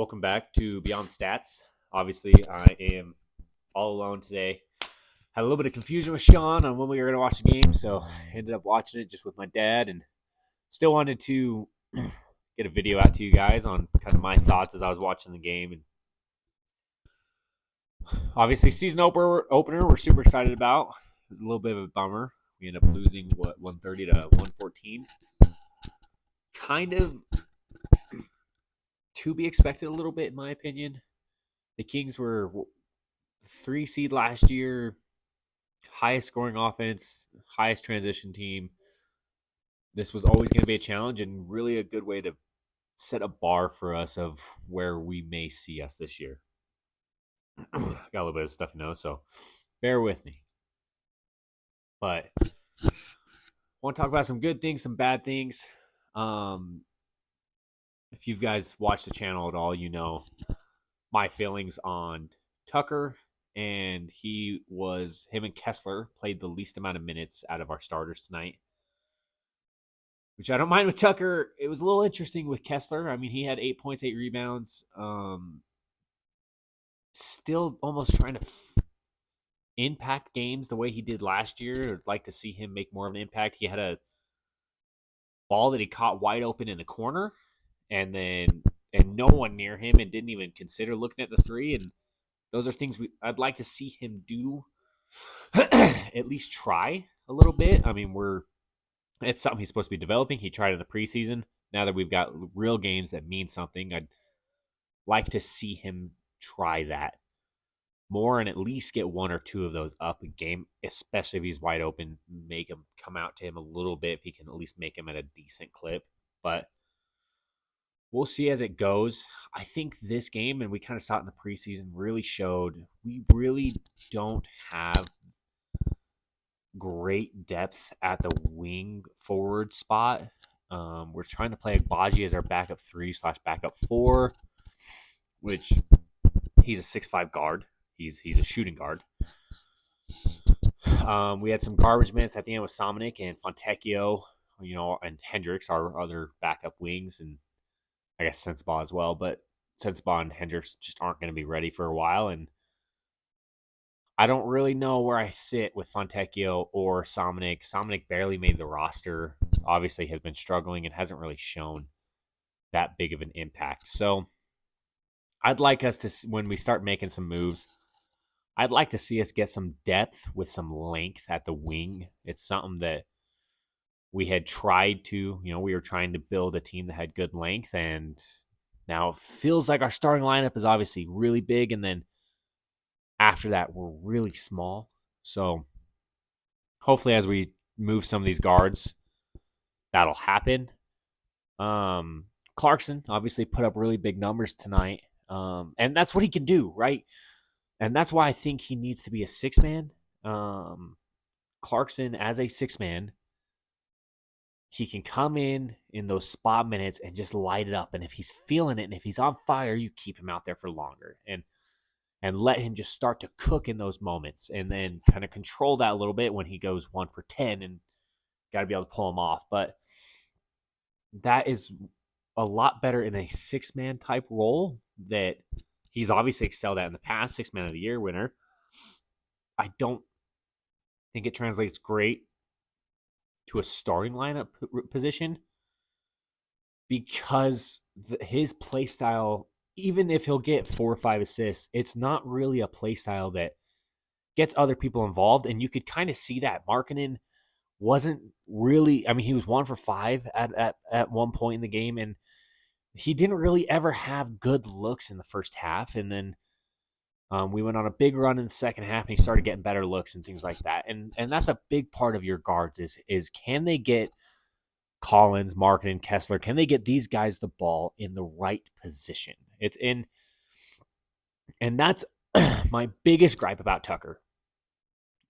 Welcome back to Beyond Stats. Obviously, I am all alone today. Had a little bit of confusion with Sean on when we were going to watch the game, so I ended up watching it just with my dad and still wanted to get a video out to you guys on kind of my thoughts as I was watching the game. And obviously, season opener we're super excited about. It was a little bit of a bummer. We ended up losing, 130 to 114. Kind of to be expected a little bit, in my opinion. The Kings were 3 seed last year, highest scoring offense, highest transition team. This was always going to be a challenge and really a good way to set a bar for us of where we may see us this year. Got a little bit of stuff to know, so bear with me. But I want to talk about some good things, some bad things. If you guys watch the channel at all, you know my feelings on Tucker, and him and Kessler played the least amount of minutes out of our starters tonight, which I don't mind with Tucker. It was a little interesting with Kessler. I mean, he had 8 points, 8 rebounds. Still almost trying to impact games the way he did last year. I'd like to see him make more of an impact. He had a ball that he caught wide open in the corner, and no one near him, and didn't even consider looking at the three. And those are things I'd like to see him do, at least try a little bit. I mean, it's something he's supposed to be developing. He tried in the preseason. Now that we've got real games that mean something, I'd like to see him try that more and at least get one or two of those up a game, especially if he's wide open. Make him come out to him a little bit if he can at least make him at a decent clip. But we'll see as it goes. I think this game, and we kind of saw it in the preseason, really showed we really don't have great depth at the wing forward spot. We're trying to play Agbaji as our backup 3/backup 4, which he's a 6'5" guard. He's a shooting guard. We had some garbage minutes at the end with Somnick and Fontecchio, and Hendricks, our other backup wings, and I guess Sensabaugh as well. But Sensabaugh and Hendricks just aren't going to be ready for a while, and I don't really know where I sit with Fontecchio or Somnick. Somnick barely made the roster. Obviously has been struggling and hasn't really shown that big of an impact. So I'd like us to, when we start making some moves, I'd like to see us get some depth with some length at the wing. It's something that we had tried to, we were trying to build a team that had good length, and now it feels like our starting lineup is obviously really big, and then after that, we're really small. So hopefully as we move some of these guards, that'll happen. Clarkson obviously put up really big numbers tonight. And that's what he can do, right? And that's why I think he needs to be a 6-man. Clarkson as a 6-man, he can come in those spot minutes and just light it up. And if he's feeling it and if he's on fire, you keep him out there for longer. And let him just start to cook in those moments, and then kind of control that a little bit when he goes 1 for 10, and got to be able to pull him off. But that is a lot better in a 6-man type role that he's obviously excelled at in the past. 6-man of the year winner. I don't think it translates great to a starting lineup position, because his play style, even if he'll get 4 or 5 assists, it's not really a play style that gets other people involved. And you could kind of see that Markkanen wasn't really, I mean, he was 1 for 5 at one point in the game, and he didn't really ever have good looks in the first half. And then we went on a big run in the second half, and he started getting better looks and things like that. And that's a big part of your guards is can they get Collins, Markkanen, Kessler, can they get these guys the ball in the right position? And that's my biggest gripe about Tucker,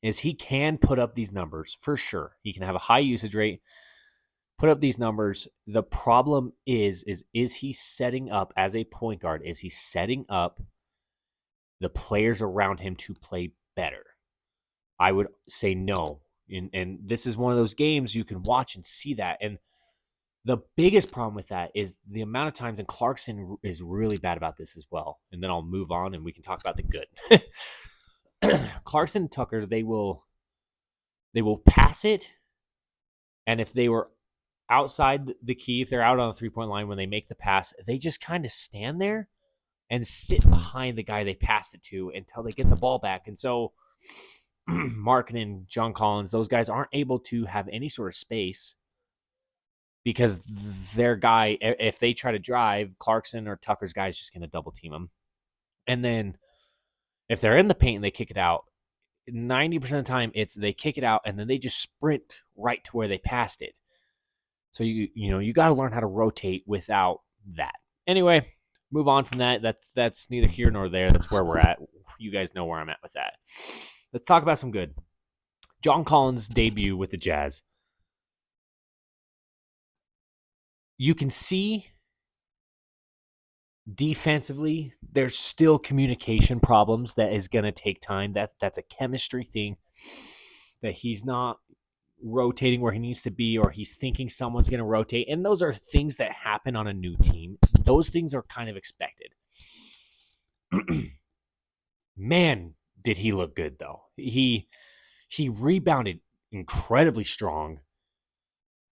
is he can put up these numbers for sure. He can have a high usage rate, put up these numbers. The problem is he setting up as a point guard? Is he setting up the players around him to play better? I would say no. And this is one of those games you can watch and see that. And The biggest problem with that is the amount of times, and Clarkson is really bad about this as well. And then I'll move on and we can talk about the good. Clarkson and Tucker, they will pass it, and if they were outside the key, if they're out on the 3-point line when they make the pass, they just kind of stand there and sit behind the guy they passed it to until they get the ball back. And so Mark and John Collins, those guys aren't able to have any sort of space because their guy, if they try to drive, Clarkson or Tucker's guy is just going to double team them. And then if they're in the paint and they kick it out, 90% of the time it's they kick it out and then they just sprint right to where they passed it. So you got to learn how to rotate without that. Anyway, move on from that. That's neither here nor there. That's where we're at. You guys know where I'm at with that. Let's talk about some good. John Collins' debut with the Jazz. You can see defensively there's still communication problems that is going to take time. That's a chemistry thing that he's not rotating where he needs to be, or he's thinking someone's going to rotate. And those are things that happen on a new team. Those things are kind of expected. Man, did he look good, though. He rebounded incredibly strong,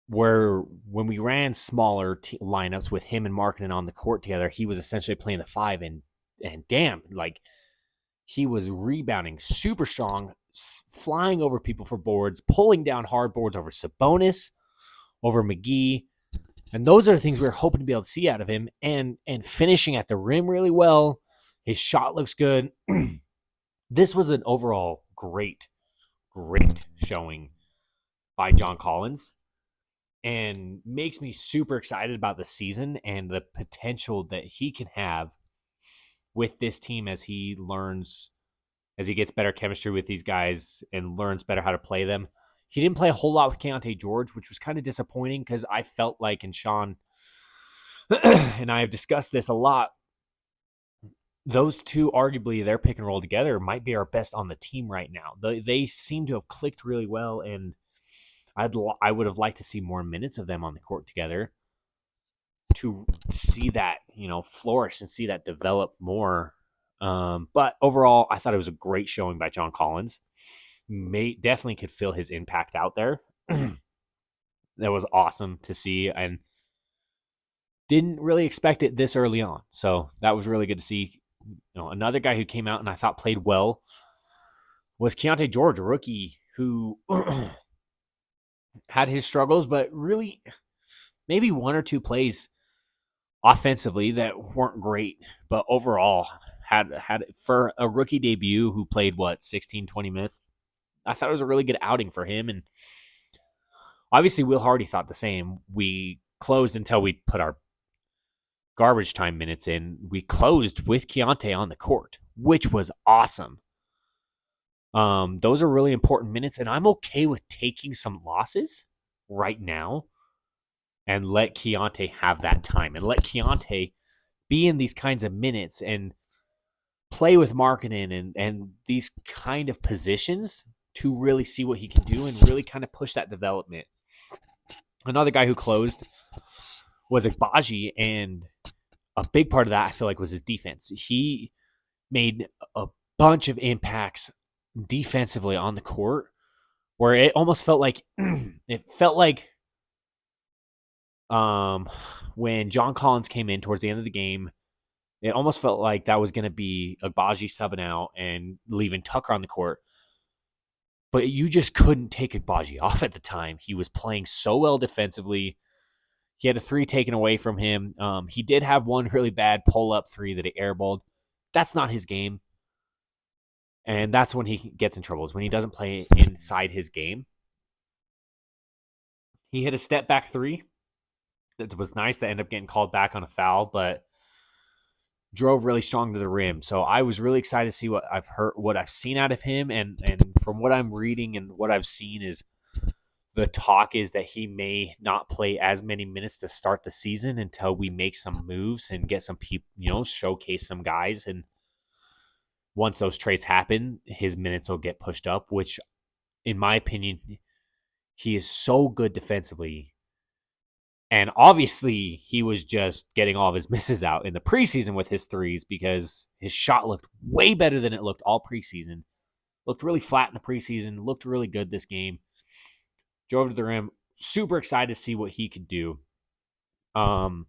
where when we ran smaller lineups with him and Markkanen on the court together, he was essentially playing the 5, and damn, like, he was rebounding super strong, flying over people for boards, pulling down hard boards over Sabonis, over McGee. And those are the things we were hoping to be able to see out of him, and finishing at the rim really well. His shot looks good. This was an overall great showing by John Collins, and makes me super excited about the season and the potential that he can have with this team as he gets better chemistry with these guys and learns better how to play them. He didn't play a whole lot with Keontae George, which was kind of disappointing because I felt like, and Sean and I have discussed this a lot, those two, arguably, their pick and roll together might be our best on the team right now. They seem to have clicked really well, and I would have liked to see more minutes of them on the court together to see that, flourish and see that develop more. But overall, I thought it was a great showing by John Collins. Definitely could feel his impact out there. That was awesome to see, and didn't really expect it this early on. So that was really good to see. Another guy who came out and I thought played well was Keontae George, a rookie who had his struggles, but really maybe one or two plays offensively that weren't great, but overall had for a rookie debut who played 16, 20 minutes. I thought it was a really good outing for him, and obviously Will Hardy thought the same. We closed until we put our garbage time minutes in. We closed with Keontae on the court, which was awesome. Those are really important minutes, and I'm okay with taking some losses right now and let Keontae have that time and let Keontae be in these kinds of minutes and play with Markkanen and these kind of positions to really see what he can do and really kind of push that development. Another guy who closed was Agbaji, and a big part of that, I feel like, was his defense. He made a bunch of impacts defensively on the court where it almost felt like when John Collins came in towards the end of the game, it almost felt like that was going to be Agbaji subbing out and leaving Tucker on the court. But you just couldn't take Agbaji off at the time. He was playing so well defensively. He had a 3 taken away from him. He did have one really bad pull-up 3 that he airballed. That's not his game. And that's when he gets in trouble, is when he doesn't play inside his game. He hit a step-back 3. That was nice. That ended up getting called back on a foul, but drove really strong to the rim. So I was really excited to see what I've heard, what I've seen out of him. And from what I'm reading and what I've seen is the talk is that he may not play as many minutes to start the season until we make some moves and get some people, showcase some guys. And once those trades happen, his minutes will get pushed up, which in my opinion, he is so good defensively And obviously, he was just getting all of his misses out in the preseason with his threes because his shot looked way better than it looked all preseason. Looked really flat in the preseason, looked really good this game. Drove to the rim. Super excited to see what he could do. Olynyk,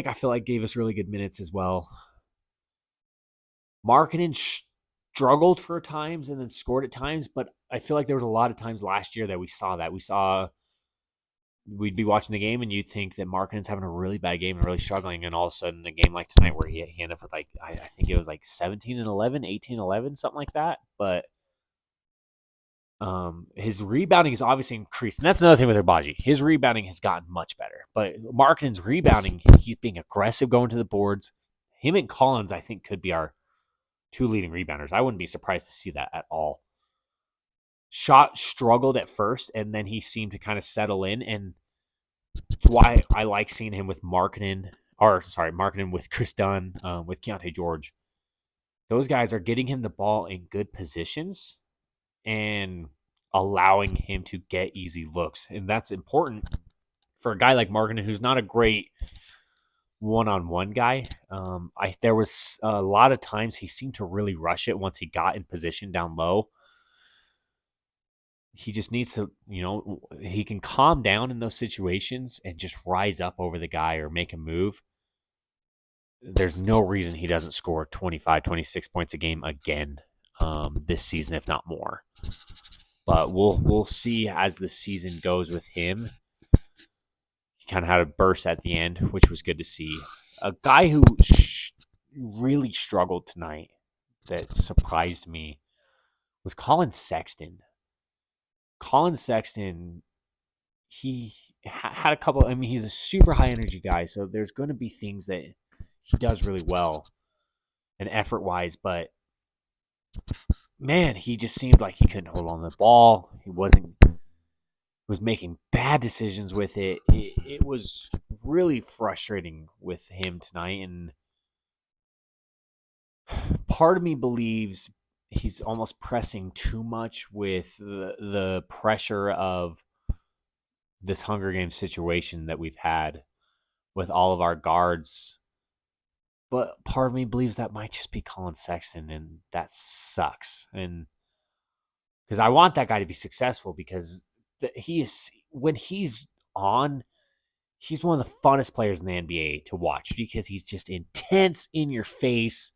I feel like, gave us really good minutes as well. Markkanen struggled for times and then scored at times, but I feel like there was a lot of times last year that we saw that. We'd be watching the game and you'd think that Markkanen's having a really bad game and really struggling, and all of a sudden a game like tonight where he ended up with like, I think it was like 17 and 11, 18 and 11, something like that. But his rebounding has obviously increased, and that's another thing with Agbaji. His rebounding has gotten much better, but Markkanen's rebounding, he's being aggressive going to the boards. Him and Collins, I think, could be our two leading rebounders. I wouldn't be surprised to see that at all. Shot struggled at first, and then he seemed to kind of settle in, and it's why I like seeing him with Markkanen with Chris Dunn, with Keontae George. Those guys are getting him the ball in good positions and allowing him to get easy looks. And that's important for a guy like Markkanen, who's not a great one-on-one guy. There was a lot of times he seemed to really rush it once he got in position down low. He just needs to, he can calm down in those situations and just rise up over the guy or make a move. There's no reason he doesn't score 25, 26 points a game again this season, if not more. But we'll see as the season goes with him. He kind of had a burst at the end, which was good to see. A guy who really struggled tonight that surprised me was Colin Sexton. Colin Sexton, he had a couple. I mean, he's a super high energy guy, so there's going to be things that he does really well and effort wise, but man, he just seemed like he couldn't hold on to the ball. He was making bad decisions with it. It was really frustrating with him tonight, and part of me believes he's almost pressing too much with the pressure of this Hunger Games situation that we've had with all of our guards. But part of me believes that might just be Colin Sexton, and that sucks. And because I want that guy to be successful, because when he's on, he's one of the funnest players in the NBA to watch because he's just intense, in your face,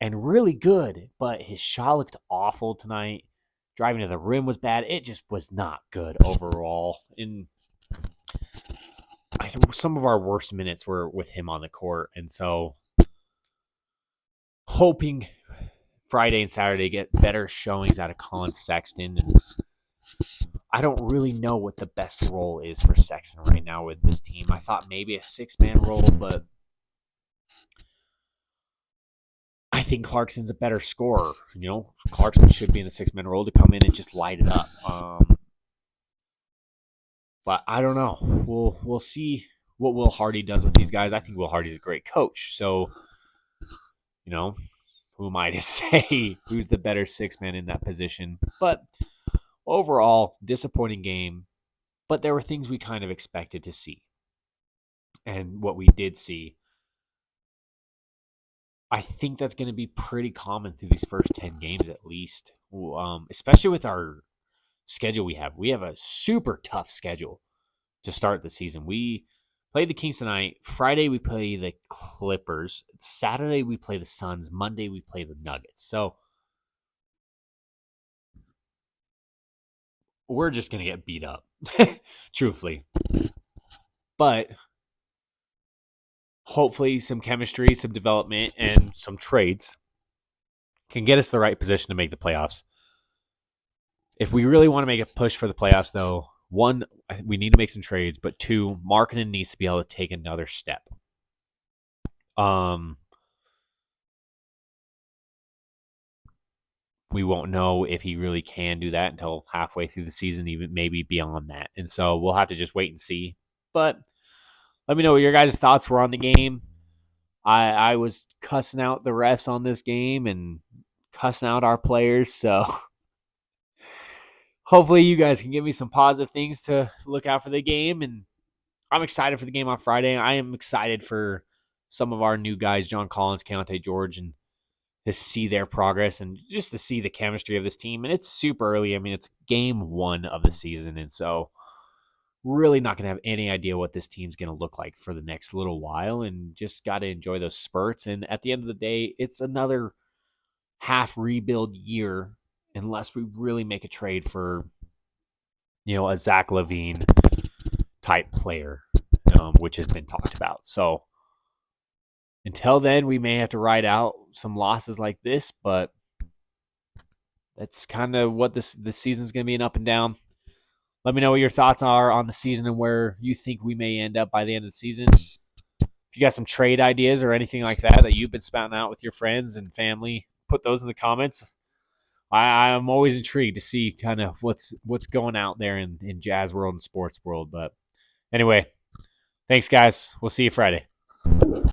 and really good. But his shot looked awful tonight. Driving to the rim was bad. It just was not good overall. And I think some of our worst minutes were with him on the court. And so hoping Friday and Saturday get better showings out of Colin Sexton. And I don't really know what the best role is for Sexton right now with this team. I thought maybe a 6-man role, but I think Clarkson's a better scorer. Clarkson should be in the 6-man role to come in and just light it up. But I don't know. We'll see what Will Hardy does with these guys. I think Will Hardy's a great coach. So, who am I to say who's the better 6-man in that position? But overall, disappointing game. But there were things we kind of expected to see. And what we did see, I think that's going to be pretty common through these first 10 games at least, especially with our schedule we have. We have a super tough schedule to start the season. We play the Kings tonight. Friday, we play the Clippers. Saturday, we play the Suns. Monday, we play the Nuggets. So we're just going to get beat up, truthfully. But hopefully some chemistry, some development, and some trades can get us to the right position to make the playoffs. If we really want to make a push for the playoffs, though, one, we need to make some trades, but two, Markkanen needs to be able to take another step. We won't know if he really can do that until halfway through the season, even maybe beyond that. And so we'll have to just wait and see. But let me know what your guys' thoughts were on the game. I was cussing out the refs on this game and cussing out our players, so hopefully you guys can give me some positive things to look out for the game. And I'm excited for the game on Friday. I am excited for some of our new guys, John Collins, Keontae George, and to see their progress and just to see the chemistry of this team. And it's super early. I mean, it's game 1 of the season. And so really not going to have any idea what this team's going to look like for the next little while, and just got to enjoy those spurts. And at the end of the day, it's another half rebuild year unless we really make a trade for, a Zach Levine type player, which has been talked about. So until then, we may have to ride out some losses like this, but that's kind of what this season's going to be, an up and down. Let me know what your thoughts are on the season and where you think we may end up by the end of the season. If you got some trade ideas or anything like that you've been spouting out with your friends and family, put those in the comments. I'm always intrigued to see kind of what's going out there in jazz world and sports world. But anyway, thanks, guys. We'll see you Friday.